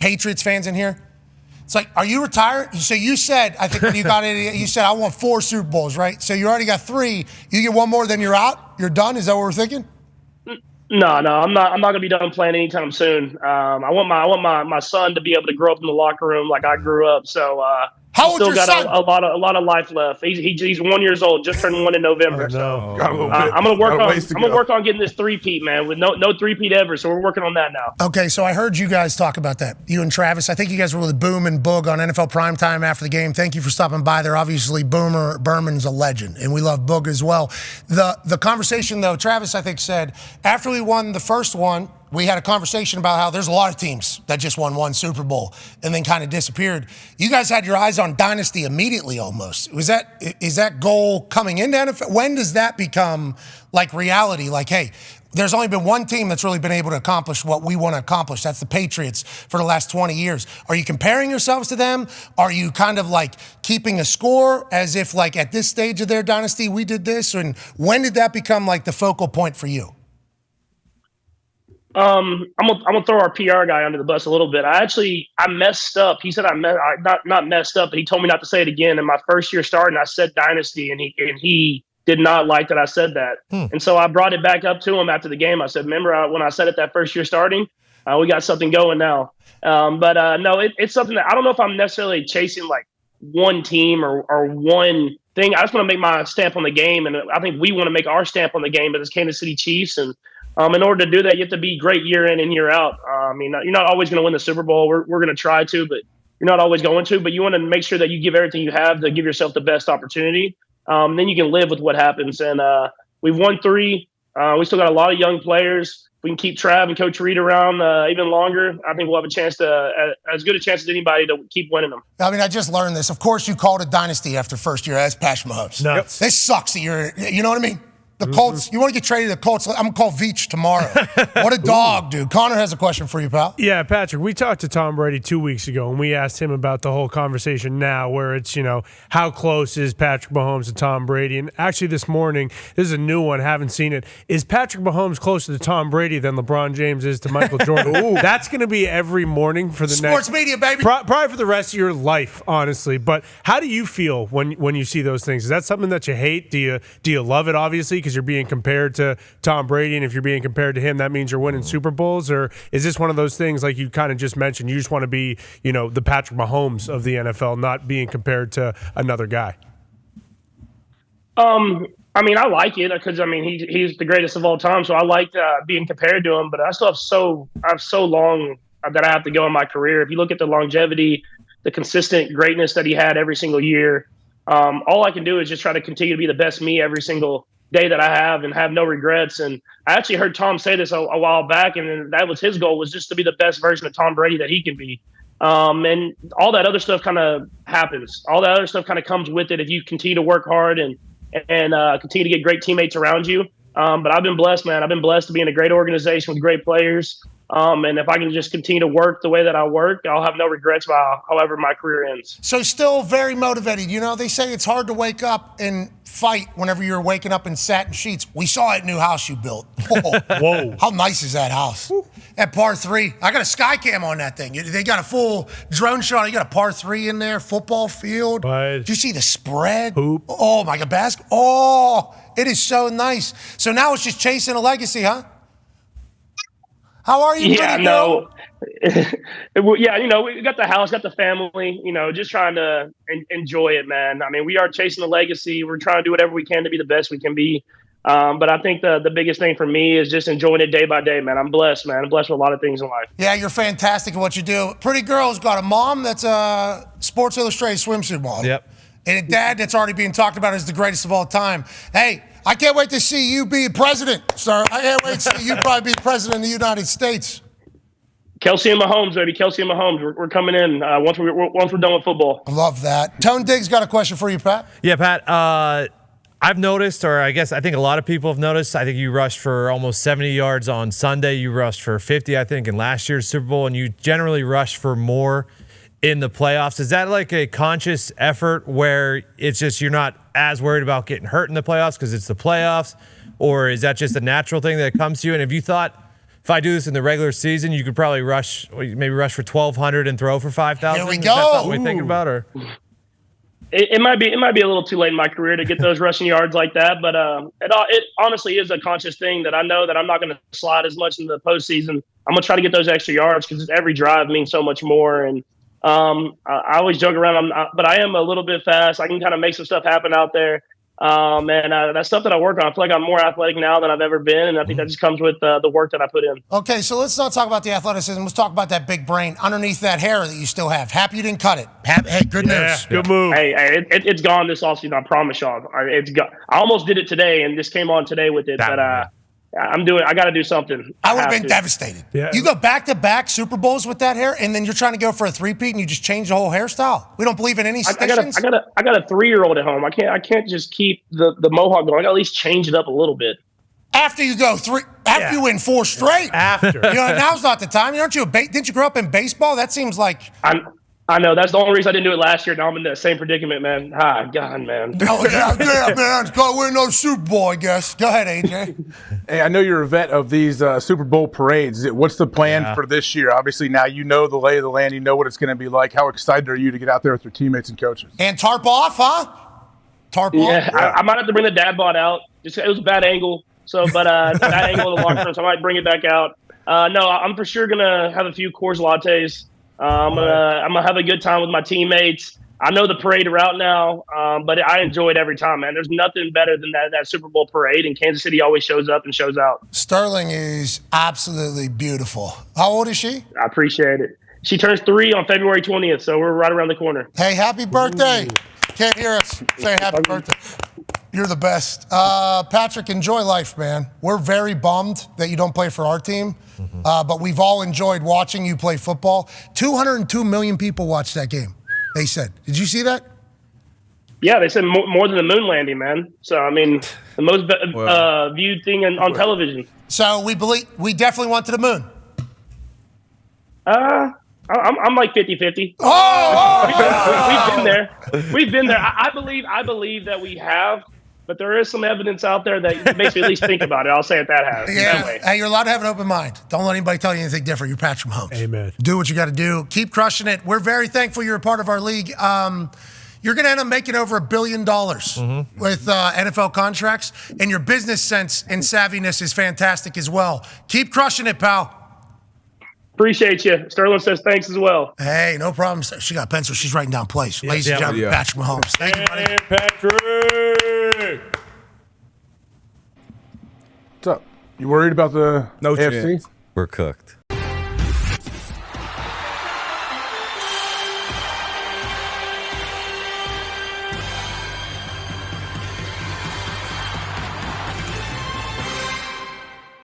Patriots fans in here. It's like, are you retired? So you said, I think when you got in, you said, I want 4 Super Bowls, right? So you already got 3. You get one more, then you're out? You're done? Is that what we're thinking? No, I'm not gonna be done playing anytime soon. I want my son to be able to grow up in the locker room like I grew up. So how old still your got son? a lot of life left. He's 1 year old, just turned 1 in November. Oh, no. So I'm gonna work on getting this 3-peat, man, with no 3-peat ever. So we're working on that now. Okay, so I heard you guys talk about that. You and Travis. I think you guys were with Boom and Boog on NFL Primetime after the game. Thank you for stopping by there. Obviously, Berman's a legend, and we love Boog as well. The conversation, though, Travis, I think, said, after we won the first one, we had a conversation about how there's a lot of teams that just won 1 Super Bowl and then kind of disappeared. You guys had your eyes on dynasty immediately almost. Is that goal coming into NFL? When does that become like reality? Like, hey, there's only been one team that's really been able to accomplish what we want to accomplish. That's the Patriots for the last 20 years. Are you comparing yourselves to them? Are you kind of like keeping a score as if like at this stage of their dynasty, we did this? And when did that become like the focal point for you? I'm gonna throw our PR guy under the bus a little bit. I messed up. He said not messed up, but he told me not to say it again. In my first year starting, I said dynasty, and he did not like that I said that. And so I brought it back up to him after the game. I said, remember when I said it that first year starting? We got something going now. No, it's something that I don't know if I'm necessarily chasing like one team or one thing. I just want to make my stamp on the game, and I think we want to make our stamp on the game as Kansas City Chiefs. And in order to do that, you have to be great year in and year out. I mean, you're not always going to win the Super Bowl. We're going to try to, but you're not always going to. But you want to make sure that you give everything you have to give yourself the best opportunity. Then you can live with what happens. And we've won 3. We still got a lot of young players. We can keep Trav and Coach Reed around even longer. I think we'll have a chance as good a chance as anybody to keep winning them. I mean, I just learned this. Of course, you called it dynasty after first year as Patrick Mahomes. Nuts. This sucks that you know what I mean? The Colts, you want to get traded to the Colts? I'm going to call Veach tomorrow. What a dog, dude. Connor has a question for you, pal. Yeah, Patrick, we talked to Tom Brady 2 weeks ago, and we asked him about the whole conversation now where it's, how close is Patrick Mahomes to Tom Brady? And actually this morning, this is a new one, haven't seen it. Is Patrick Mahomes closer to Tom Brady than LeBron James is to Michael Jordan? That's going to be every morning for the Sports media, baby. Probably for the rest of your life, honestly. But how do you feel when you see those things? Is that something that you hate? Do you love it, obviously, because you're being compared to Tom Brady, and if you're being compared to him, that means you're winning Super Bowls? Or is this one of those things, like you kind of just mentioned, you just want to be, the Patrick Mahomes of the NFL, not being compared to another guy? I mean, I like it because he's the greatest of all time, so I like being compared to him. But I still have so long that I have to go in my career. If you look at the longevity, the consistent greatness that he had every single year, all I can do is just try to continue to be the best me every single day that I have and have no regrets. And I actually heard Tom say this a while back, and that was his goal, was just to be the best version of Tom Brady that he can be. And all that other stuff kind of happens. All that other stuff kind of comes with it if you continue to work hard and continue to get great teammates around you. But I've been blessed, man. I've been blessed to be in a great organization with great players. And if I can just continue to work the way that I work, I'll have no regrets about however my career ends. So still very motivated. They say it's hard to wake up and fight whenever you're waking up in satin sheets. We saw that new house you built. Whoa. How nice is that house? At par 3. I got a sky cam on that thing. They got a full drone shot. You got a par 3 in there, football field. Did you see the spread? Hoop. Oh, my God. Basketball. Oh, it is so nice. So now it's just chasing a legacy, huh? How are you? Yeah, no. Yeah, we got the house, got the family, just trying to enjoy it, man. I mean, we are chasing the legacy. We're trying to do whatever we can to be the best we can be. But I think the biggest thing for me is just enjoying it day by day, man. I'm blessed, man. I'm blessed with a lot of things in life. Yeah, you're fantastic at what you do. Pretty girl's got a mom that's a Sports Illustrated swimsuit model. Yep. And a dad that's already being talked about as the greatest of all time. Hey, I can't wait to see you be president, sir. I can't wait to see you probably be president of the United States. Kelsey and Mahomes, baby. Kelsey and Mahomes. We're coming in once we're done with football. I love that. Tone Diggs got a question for you, Pat. Yeah, Pat. I've noticed, or I think a lot of people have noticed, I think you rushed for almost 70 yards on Sunday. You rushed for 50, I think, in last year's Super Bowl, and you generally rush for more in the playoffs. Is that like a conscious effort where it's just you're not as worried about getting hurt in the playoffs because it's the playoffs, or is that just a natural thing that comes to you? And have you thought if I do this in the regular season, you could probably rush for 1,200 and throw for 5,000. Here we Is go. that something we're thinking about, or? It might be a little too late in my career to get those rushing yards like that, but it honestly is a conscious thing that I know that I'm not going to slide as much in the postseason. I'm going to try to get those extra yards because every drive means so much more. And I always joke around, but I am a little bit fast. I can kind of make some stuff happen out there. That's stuff that I work on. I feel like I'm more athletic now than I've ever been, and I think that just comes with the work that I put in. Okay, so let's not talk about the athleticism. Let's talk about that big brain underneath that hair that you still have. Happy you didn't cut it. Hey, good news. Good move. Hey, it's gone this offseason. I promise y'all. It's gone. I almost did it today, and just came on today with it. I got to do something. I would have been devastated. Yeah. You go back-to-back Super Bowls with that hair, and then you're trying to go for a three-peat, and you just change the whole hairstyle. We don't believe in any stations. I got a 3-year-old at home. I can't just keep the mohawk going. I got to at least change it up a little bit. After you go after you win 4 straight. After. Now's not the time. Didn't you grow up in baseball? That seems like. I know. That's the only reason I didn't do it last year. Now I'm in the same predicament, man. God, man. Oh, yeah, man. It's got to win another Super Bowl, I guess. Go ahead, AJ. Hey, I know you're a vet of these Super Bowl parades. What's the plan for this year? Obviously, now you know the lay of the land. You know what it's going to be like. How excited are you to get out there with your teammates and coaches? And tarp off, huh? Tarp off? Yeah, I might have to bring the dad bod out. It was a bad angle. But that angle of the locker room, so I might bring it back out. No, I'm for sure going to have a few Coors lattes. I'm gonna have a good time with my teammates. I know the parade route now, but I enjoy it every time, man. There's nothing better than that Super Bowl parade, and Kansas City always shows up and shows out. Sterling is absolutely beautiful. How old is she? I appreciate it. She turns 3 on February 20th, so we're right around the corner. Hey, happy birthday. Can't hear us. Say happy birthday. You're the best. Patrick, enjoy life, man. We're very bummed that you don't play for our team, but we've all enjoyed watching you play football. 202 million people watched that game, they said. Did you see that? Yeah, they said more than the moon landing, man. So, I mean, the most viewed thing on television. So we definitely went to the moon. I'm like 50-50. We've been there. I believe that we have, but there is some evidence out there that makes me at least think about it. I'll say it that way. Hey, you're allowed to have an open mind. Don't let anybody tell you anything different. You're Patrick Mahomes. Amen. Do what you got to do. Keep crushing it. We're very thankful you're a part of our league. You're going to end up making over $1 billion with NFL contracts, and your business sense and savviness is fantastic as well. Keep crushing it, pal. Appreciate you. Sterling says thanks as well. Hey, no problem. She got a pencil. She's writing down plays. Ladies and gentlemen, Patrick Mahomes. Thank you, buddy. Patrick. What's up? You worried about the No AFC? chance. We're cooked.